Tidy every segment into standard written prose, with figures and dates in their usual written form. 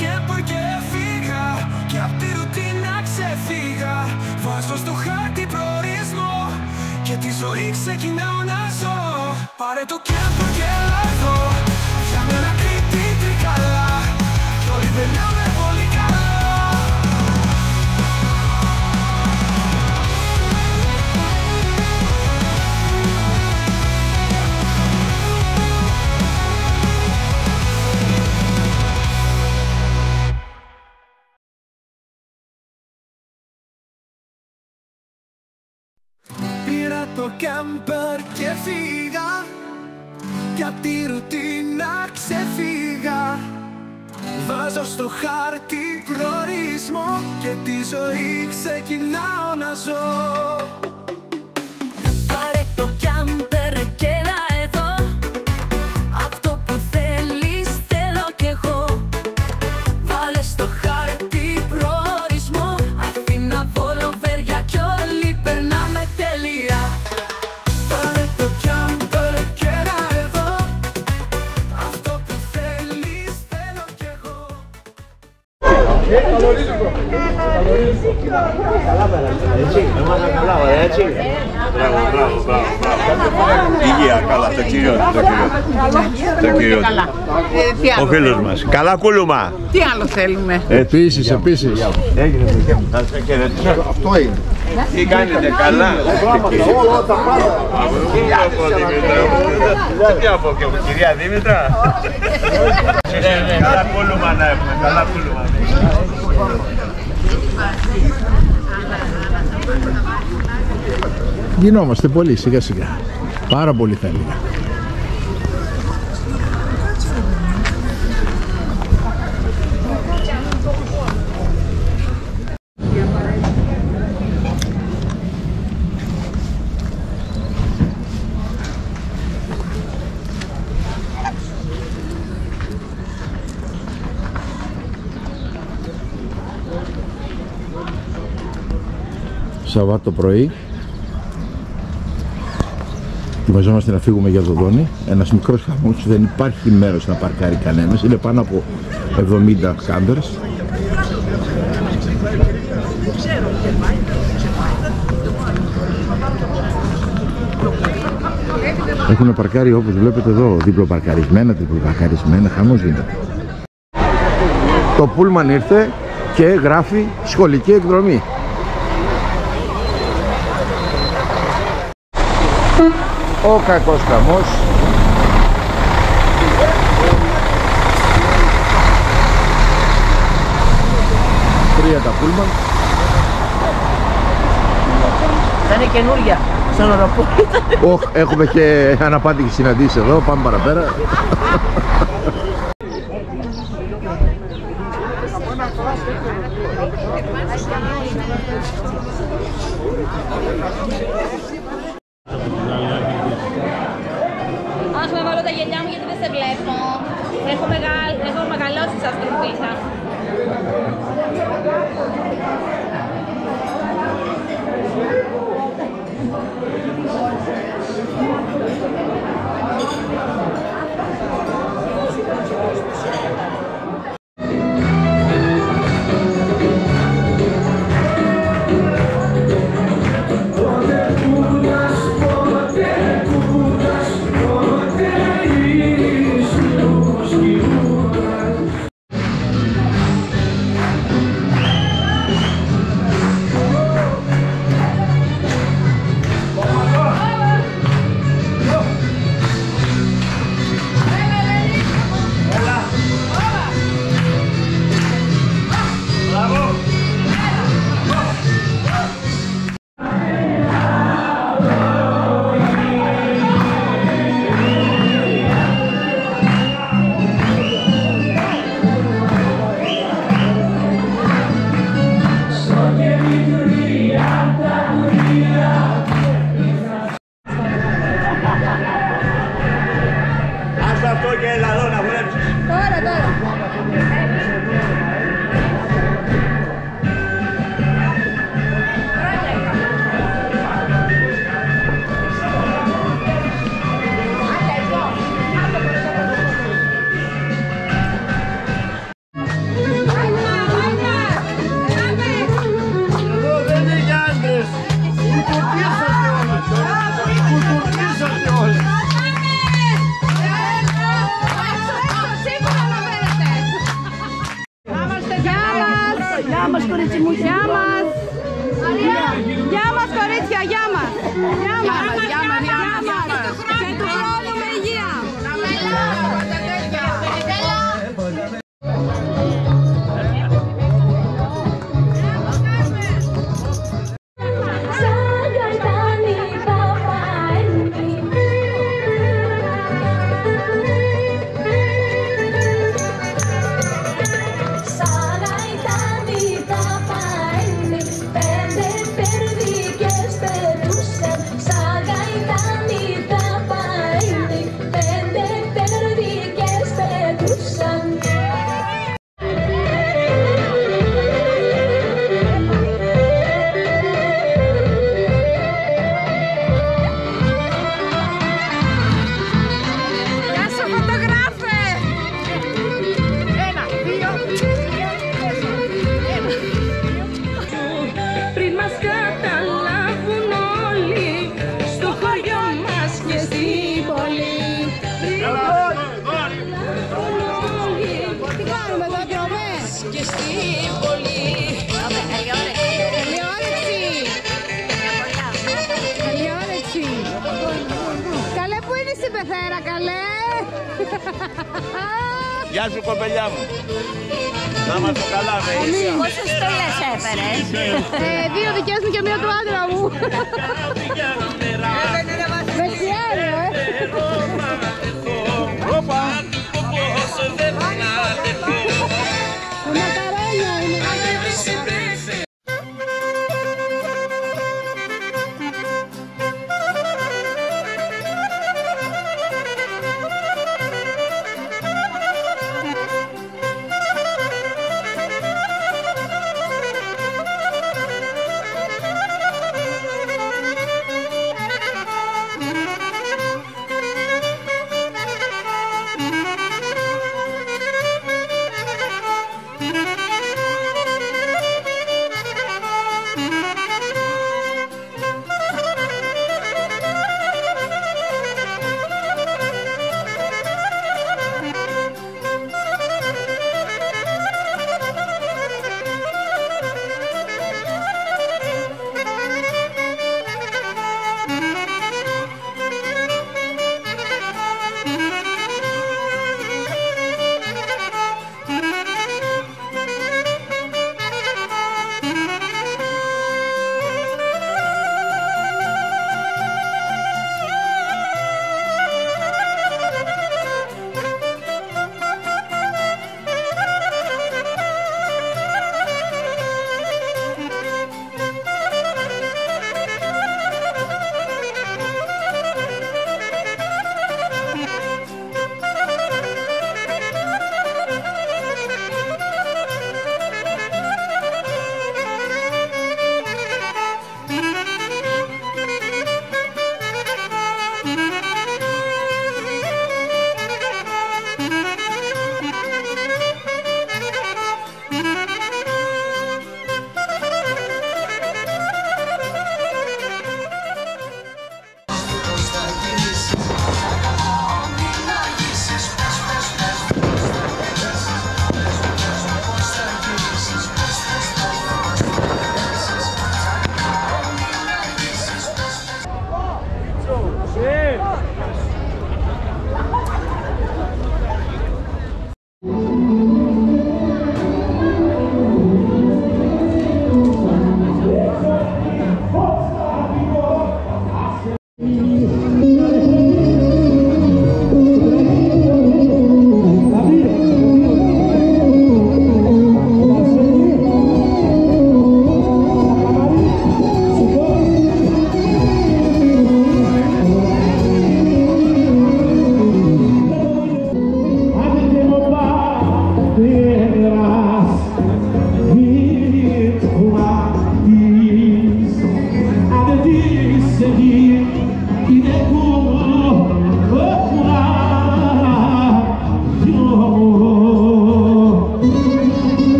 κέμπερ και έφυγα, κι απ' τη ρουτίνα ξεφύγα. Βάζω στο χάρτη προορισμό και τη ζωή ξεκινάω να ζω. Πάρε το κέμπερ και έλα εδώ, για μένα Κρήτη Τρικαλά, κι όλοι περνάμε πολύ καλά. Πήρα το κάμπερ και φύγα, κι απ' τη ρουτίνα ξεφύγα. Βάζω στο χάρτη προορισμό και τη ζωή ξεκινάω να ζω. Πάρε το κάμπερ και έλα εδώ, αυτό που θέλεις θέλω κι εγώ. Βάλε στο χάρτη προορισμό, Αθήνα, Βόλο, Βέρεια κι όλοι περνάμε τέλεια. Πάρε το κάμπερ και έλα εδώ, αυτό που θέλεις θέλω κι εγώ. Καλά πέρασε, έτσι, έμαθα καλά, ωραία, έτσι. Μπράβο. Υγεία, καλά, το κύριο. Ο φίλος μας. Καλά κούλουμα. Τι άλλο θέλουμε. Επίσης. Έγινε το χέρι. Θα σε χαιρετήσω. Αυτό είναι. Τι κάνετε, καλά. Όλα τα πάντα. Τι να πω και εγώ, κυρία Δήμητρα. Καλά κούλουμα να έχουμε, καλά κούλουμα. Γινόμαστε πολύ σιγά σιγά. Πάρα πολύ θα έλεγα. Σαββάτο πρωί ετοιμαζόμαστε να φύγουμε για Δοδόνη. Ένας μικρός χαμός, δεν υπάρχει μέρος να παρκάρει κανένας, είναι πάνω από 70 κάμπερες. Έχουν παρκάρει όπως βλέπετε εδώ, διπλοπαρκαρισμένα, χαμός γίνεται. Το πούλμαν ήρθε και γράφει σχολική εκδρομή. Ο κακός χαμός. Τρία τα πούλμαν. Θα είναι καινούργια στον αεροπort. Έχουμε και αναπάντηχες συναντήσεις εδώ, πάμε παραπέρα. Άσου να βάλω τα γυαλιά μου γιατί δεν σε βλέπω. Έχω μεγαλώσει σαν στρουφίτα. Τότε που μας κορίτσι μου, γεια μας. Γεια μας κορίτσια, γεια μας. Γεια μας. Και του χρόνου με υγεία. Πεθέρα καλέ! Γεια σου κοπελιά μου! Να είμαστε καλά με υγεία! Πόσες στολές έφερες? 2 δικές μου και 1 του άντρα μου! Μεσιάριο, Όπα! Μακαρόνια είναι!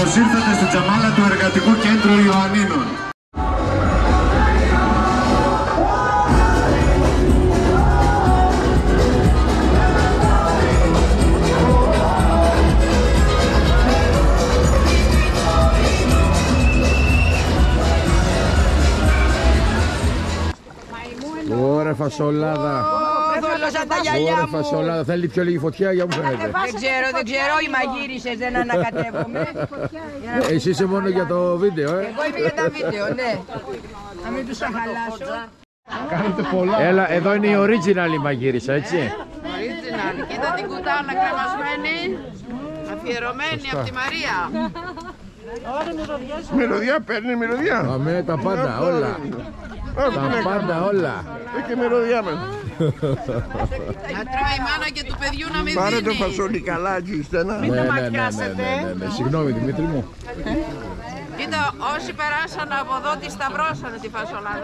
Καλώς ήρθατε στην τζαμάλα του Εργατικού Κέντρου Ιωαννίνων. Ωραία φασολάδα. Δόλωσα τα γυαλιά Ωραία μου. φασολάδα. Θέλει πιο λίγη φωτιά για μου φαίνεται. Δεν ξέρω, οι μαγείρισες δεν ανακατεύομαι. Εσύ είσαι μόνο για το βίντεο, Εγώ είμαι για τα βίντεο, ναι. Να μην τους αχαλάσω. Έλα, εδώ είναι η original η μαγείρισα, έτσι. Original. Κοίτα την κουτάλα κρεμασμένη, αφιερωμένη από τη Μαρία. Μυρωδιά παίρνει, μυρωδιά. Αμέ, τα πάντα, όλα. Τα πάντα, όλα. Έχει μυρωδιά με. Να τρώει η μάνα και του παιδιού να μην δίνει. Πάρε το φασόλι καλά, εκεί στενά. Ναι. Συγγνώμη, Δημήτρη μου. Κοίτα, όσοι περάσαν από εδώ τη σταυρώσανε τη φασολάδα.